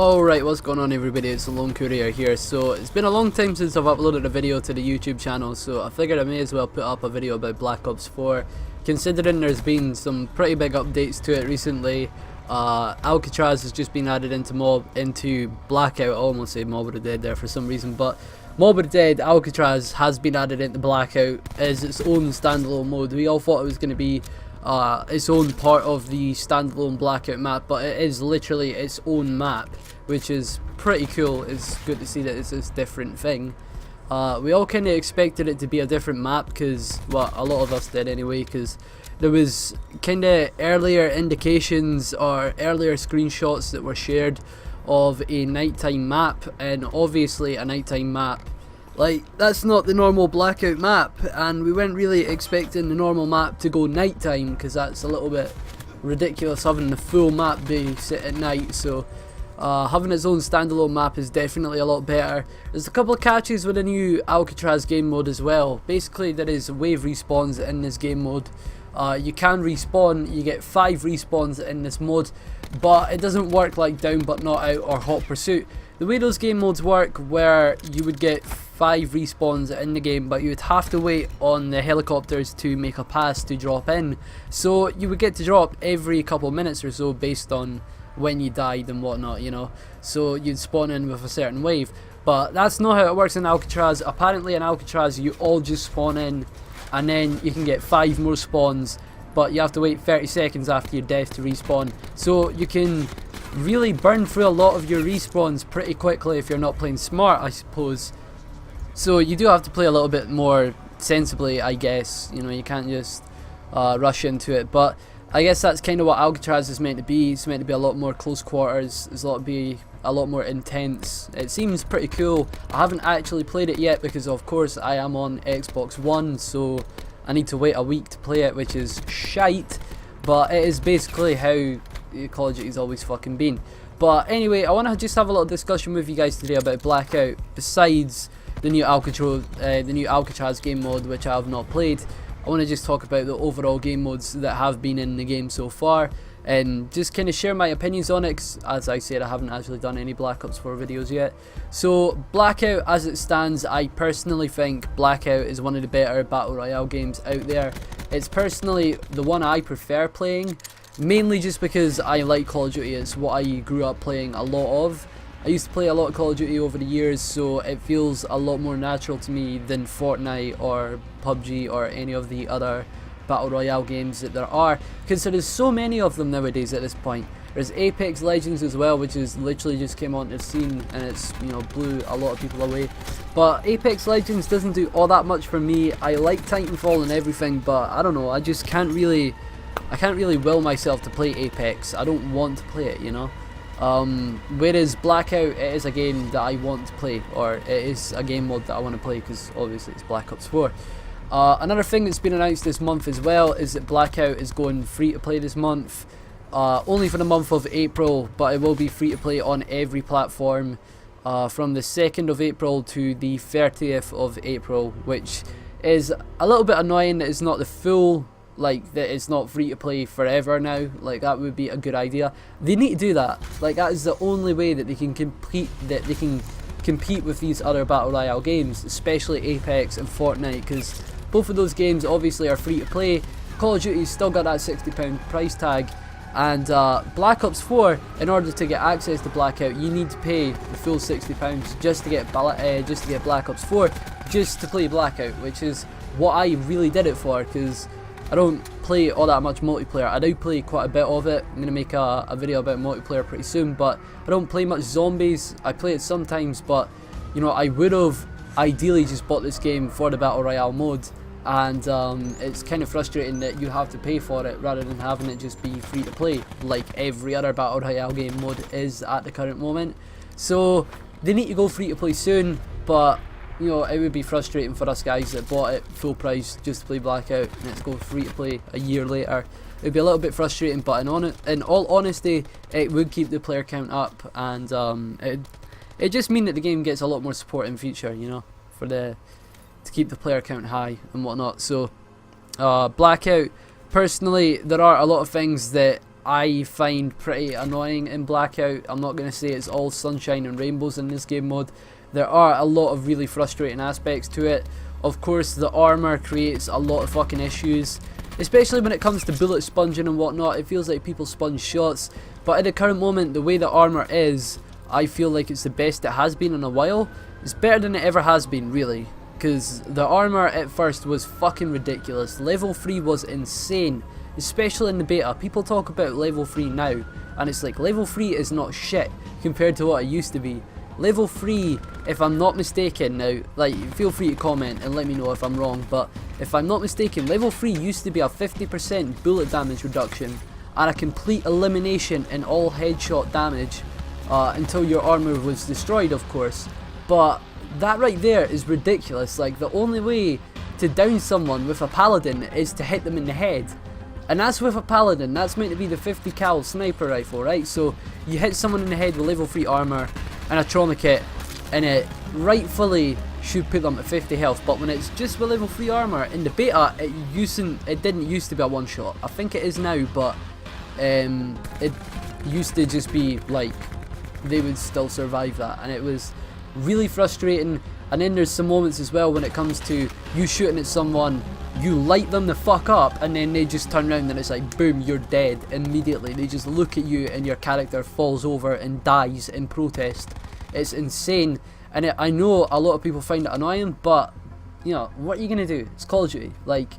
Alright, what's going on everybody, it's the Lone Courier here. So it's been a long time since I've uploaded a video to the YouTube channel, so I figured I may as well put up a video about Black Ops 4, considering there's been some pretty big updates to it recently. Alcatraz has just been added into Blackout. I almost say Mob of the Dead there for some reason, but Mob of the Dead Alcatraz has been added into Blackout as its own standalone mode. We all thought it was going to be its own part of the standalone Blackout map, but it is literally its own map, which is pretty cool. It's good to see that it's this different thing. We all kind of expected it to be a different map because, well, a lot of us did anyway, because there was kind of earlier indications or earlier screenshots that were shared of a nighttime map, and obviously a nighttime map, like, that's not the normal Blackout map, and we weren't really expecting the normal map to go nighttime because that's a little bit ridiculous having the full map be set at night. So having its own standalone map is definitely a lot better. There's a couple of catches with the new Alcatraz game mode as well. Basically there is wave respawns in this game mode. You can respawn, you get 5 respawns in this mode, but it doesn't work like Down But Not Out or Hot Pursuit. The way those game modes work, where you would get 5 respawns in the game, but you would have to wait on the helicopters to make a pass to drop in. So you would get to drop every couple of minutes or so based on when you died and whatnot, you know. So you'd spawn in with a certain wave. But that's not how it works in Alcatraz. Apparently in Alcatraz you all just spawn in and then you can get 5 more spawns, but you have to wait 30 seconds after your death to respawn. So you can really burn through a lot of your respawns pretty quickly if you're not playing smart, I suppose. So you do have to play a little bit more sensibly, I guess. You know, you can't just rush into it. But I guess that's kind of what Alcatraz is meant to be. It's meant to be a lot more close quarters. It's be a lot more intense. It seems pretty cool. I haven't actually played it yet because, of course, I am on Xbox One, so I need to wait a week to play it, which is shite. But it is basically how Call of Duty's always fucking been. But anyway, I want to just have a little discussion with you guys today about Blackout. Besides the new Alcatraz game mode, which I have not played, I want to just talk about the overall game modes that have been in the game so far, and just kind of share my opinions on it, 'cause as I said, I haven't actually done any Black Ops 4 videos yet. So Blackout, as it stands, I personally think Blackout is one of the better Battle Royale games out there. It's personally the one I prefer playing, mainly just because I like Call of Duty. It's what I grew up playing a lot of. I used to play a lot of Call of Duty over the years, so it feels a lot more natural to me than Fortnite or PUBG or any of the other Battle Royale games that there are, because there is so many of them nowadays at this point. There's Apex Legends as well, which is literally just came onto the scene, and it's, you know, blew a lot of people away. But Apex Legends doesn't do all that much for me. I like Titanfall and everything, but I don't know, I just can't really will myself to play Apex. I don't want to play it, you know. Whereas Blackout, it is a game that I want to play, or it is a game mode that I want to play, because obviously it's Black Ops 4. Another thing that's been announced this month as well is that Blackout is going free to play this month, only for the month of April, but it will be free to play on every platform from the 2nd of April to the 30th of April, which is a little bit annoying that it's not the full, like, that it's not free to play forever now. Like, that would be a good idea. They need to do that. Like, that is the only way that they can compete with these other Battle Royale games, especially Apex and Fortnite, because both of those games obviously are free to play. Call of Duty's still got that £60 price tag, and Black Ops 4, in order to get access to Blackout, you need to pay the full £60 just to get Black Ops 4, just to play Blackout, which is what I really did it for, because I don't play all that much multiplayer. I do play quite a bit of it. I'm going to make a video about multiplayer pretty soon, but I don't play much zombies. I play it sometimes, but, you know, I would have ideally just bought this game for the Battle Royale mode, and it's kind of frustrating that you have to pay for it rather than having it just be free to play, like every other Battle Royale game mode is at the current moment. So they need to go free to play soon, but you know, it would be frustrating for us guys that bought it full price just to play Blackout and it's go free to play a year later. It would be a little bit frustrating, but in all honesty, it would keep the player count up, and it just mean that the game gets a lot more support in future, you know, to keep the player count high and whatnot. So Blackout, personally, there are a lot of things that I find pretty annoying in Blackout. I'm not going to say it's all sunshine and rainbows in this game mode. There are a lot of really frustrating aspects to it. Of course, the armor creates a lot of fucking issues, especially when it comes to bullet sponging and whatnot. It feels like people sponge shots, but at the current moment, the way the armor is, I feel like it's the best it has been in a while. It's better than it ever has been, really, because the armor at first was fucking ridiculous. Level 3 was insane, especially in the beta. People talk about level 3 now, and it's like, level 3 is not shit compared to what it used to be. Level 3, if I'm not mistaken now, like, feel free to comment and let me know if I'm wrong, but if I'm not mistaken, level 3 used to be a 50% bullet damage reduction and a complete elimination in all headshot damage until your armor was destroyed, of course. But that right there is ridiculous. Like, the only way to down someone with a paladin is to hit them in the head. And that's with a paladin. That's meant to be the 50 cal sniper rifle, right? So you hit someone in the head with level 3 armor and a trauma kit, and it rightfully should put them at 50 health. But when it's just with level 3 armor, in the beta it didn't used to be a one shot. I think it is now, but it used to just be like they would still survive that, and it was really frustrating. And then there's some moments as well when it comes to you shooting at someone, you light them the fuck up, and then they just turn around and it's like boom, you're dead immediately. They just look at you and your character falls over and dies in protest. It's insane, and I know a lot of people find it annoying, but you know, what are you gonna do? It's Call of Duty. Like,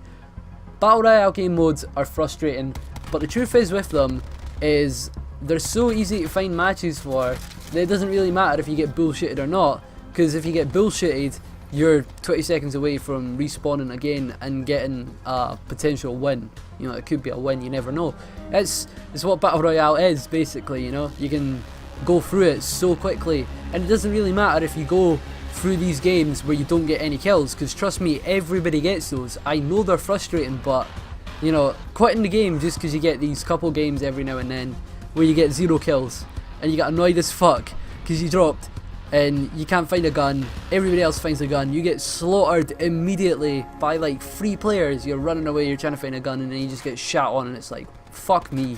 Battle Royale game modes are frustrating, but the truth is with them is they're so easy to find matches for that it doesn't really matter if you get bullshitted or not, because if you get bullshitted, you're 20 seconds away from respawning again and getting a potential win. You know, it could be a win, you never know. It's what Battle Royale is, basically, you know. You can go through it so quickly, and it doesn't really matter if you go through these games where you don't get any kills, because trust me, everybody gets those. I know they're frustrating, but, you know, quitting the game just because you get these couple games every now and then where you get 0 kills, and you get annoyed as fuck because you dropped and you can't find a gun, everybody else finds a gun, you get slaughtered immediately by like 3 players, you're running away, you're trying to find a gun, and then you just get shot on, and it's like, fuck me.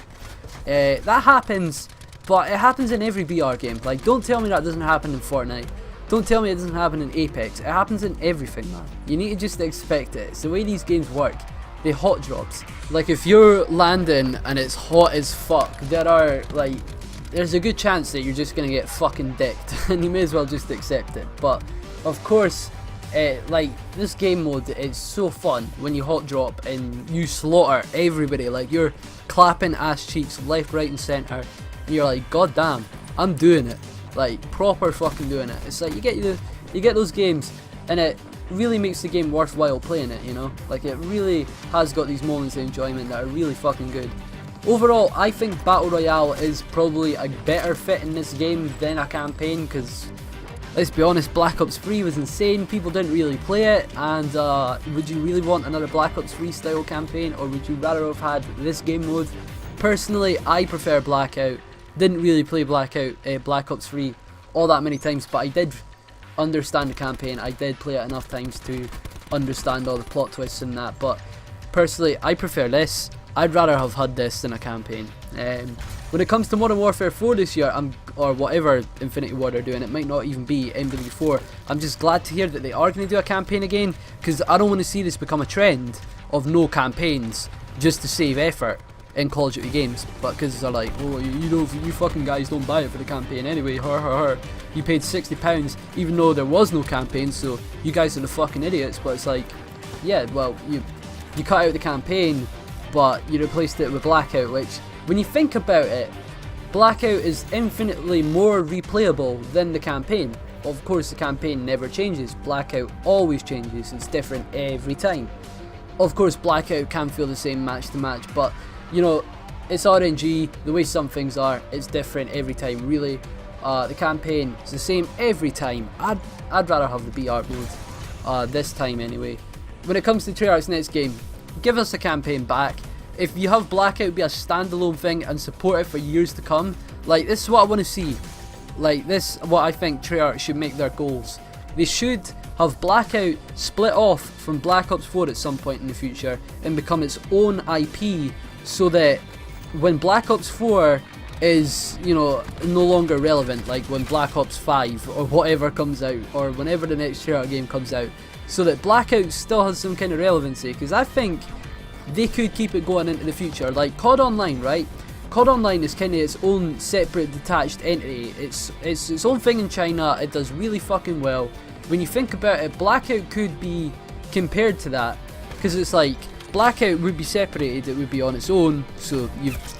That happens, but it happens in every BR game. Like, don't tell me that doesn't happen in Fortnite. Don't tell me it doesn't happen in Apex. It happens in everything, man. You need to just expect it. It's the way these games work. They hot drops. Like, if you're landing and it's hot as fuck, there's a good chance that you're just gonna get fucking dicked, and you may as well just accept it. But of course, like, this game mode, it's so fun when you hot drop and you slaughter everybody. Like, you're clapping ass cheeks left, right and centre, and you're like, god damn, I'm doing it. Like, proper fucking doing it. It's like you get those games, and it really makes the game worthwhile playing it, you know. Like, it really has got these moments of enjoyment that are really fucking good. Overall, I think Battle Royale is probably a better fit in this game than a campaign, because let's be honest, Black Ops 3 was insane, people didn't really play it, and would you really want another Black Ops 3 style campaign, or would you rather have had this game mode? Personally, I prefer Blackout. Didn't really play Black Ops 3 all that many times, but I did understand the campaign. I did play it enough times to understand all the plot twists and that, but personally, I prefer this. I'd rather have had this than a campaign. When it comes to Modern Warfare 4 this year, or whatever Infinity Ward are doing, it might not even be MW4, I'm just glad to hear that they are going to do a campaign again, because I don't want to see this become a trend of no campaigns just to save effort in Call of Duty games. But because they're like, oh, you fucking guys don't buy it for the campaign anyway, you paid £60 even though there was no campaign, so you guys are the fucking idiots. But it's like, yeah, well, you cut out the campaign, but you replaced it with Blackout, which, when you think about it, Blackout is infinitely more replayable than the campaign. Of course, the campaign never changes. Blackout always changes. It's different every time. Of course, Blackout can feel the same match to match, but, you know, it's RNG. The way some things are, it's different every time, really. The campaign is the same every time. I'd rather have the BR mode, this time anyway. When it comes to Treyarch's next game, give us a campaign back. If you have Blackout be a standalone thing and support it for years to come, like, this is what I want to see. Like, this is what I think Treyarch should make their goals. They should have Blackout split off from Black Ops 4 at some point in the future and become its own IP, so that when Black Ops 4 is, you know, no longer relevant, like when Black Ops 5 or whatever comes out, or whenever the next Treyarch game comes out, so that Blackout still has some kind of relevancy, because I think they could keep it going into the future. Like COD Online, right? COD Online is kind of its own separate detached entity. It's its own thing in China. It does really fucking well. When you think about it, Blackout could be compared to that, because it's like Blackout would be separated, it would be on its own, so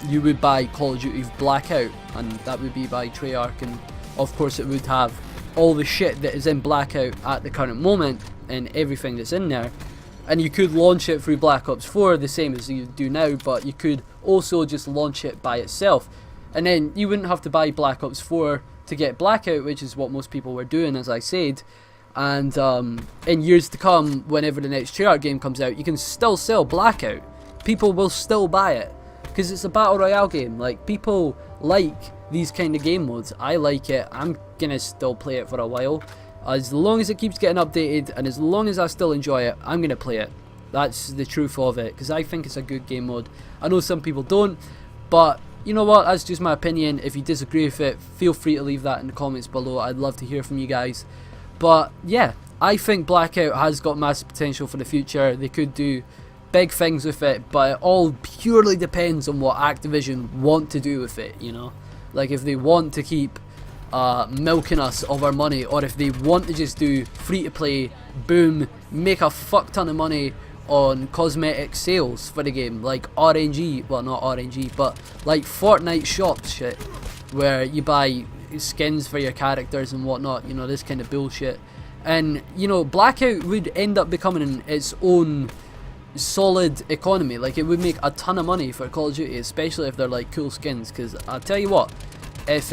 you would buy Call of Duty Blackout, and that would be by Treyarch, and of course it would have all the shit that is in Blackout at the current moment, and everything that's in there. And you could launch it through Black Ops 4 the same as you do now, but you could also just launch it by itself. And then you wouldn't have to buy Black Ops 4 to get Blackout, which is what most people were doing, as I said. And in years to come, whenever the next Treyarch game comes out, you can still sell Blackout. People will still buy it, because it's a battle royale game. Like, people like these kind of game modes. I like it. I'm gonna still play it for a while. As long as it keeps getting updated, and as long as I still enjoy it, I'm going to play it. That's the truth of it, because I think it's a good game mode. I know some people don't, but you know what, that's just my opinion. If you disagree with it, feel free to leave that in the comments below. I'd love to hear from you guys. But yeah, I think Blackout has got massive potential for the future. They could do big things with it, but it all purely depends on what Activision want to do with it, you know? Like, if they want to keep milking us of our money, or if they want to just do free to play, boom, make a fuck ton of money on cosmetic sales for the game, like RNG, well, not RNG, but like Fortnite shops shit, where you buy skins for your characters and whatnot, you know, this kind of bullshit. And you know, Blackout would end up becoming its own solid economy. Like, it would make a ton of money for Call of Duty, especially if they're like cool skins, because I'll tell you what, if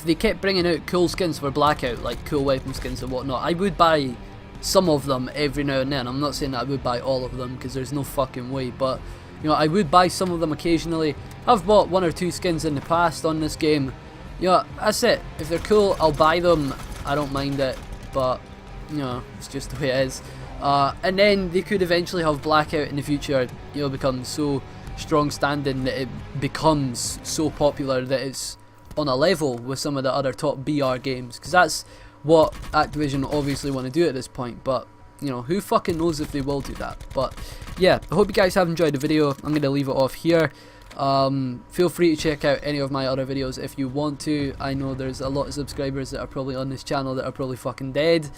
they kept bringing out cool skins for Blackout, like cool weapon skins and whatnot, I would buy some of them every now and then. I'm not saying that I would buy all of them, because there's no fucking way, but you know, I would buy some of them occasionally. I've bought 1 or 2 skins in the past on this game. You know, that's it. If they're cool, I'll buy them. I don't mind it, but you know, it's just the way it is. And then they could eventually have Blackout in the future, you know, become so strong standing that it becomes so popular that it's on a level with some of the other top BR games, because that's what Activision obviously want to do at this point. But you know, who fucking knows if they will do that. But yeah, I hope you guys have enjoyed the video. I'm going to leave it off here. Feel free to check out any of my other videos if you want to. I know there's a lot of subscribers that are probably on this channel that are probably fucking dead.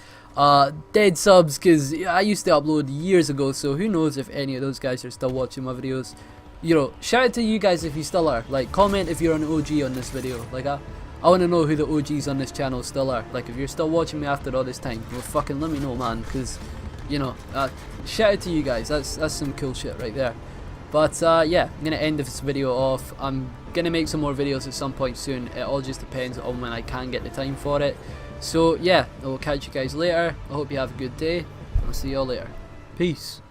Dead subs, because I used to upload years ago, so who knows if any of those guys are still watching my videos. You know, shout out to you guys if you still are. Like, comment if you're an OG on this video. Like, I want to know who the OGs on this channel still are. Like, if you're still watching me after all this time, well, fucking let me know, man, because you know, shout out to you guys. That's some cool shit right there. But yeah, I'm gonna end this video off. I'm gonna make some more videos at some point soon. It all just depends on when I can get the time for it. So yeah, I will catch you guys later. I hope you have a good day. I'll see you all later. Peace.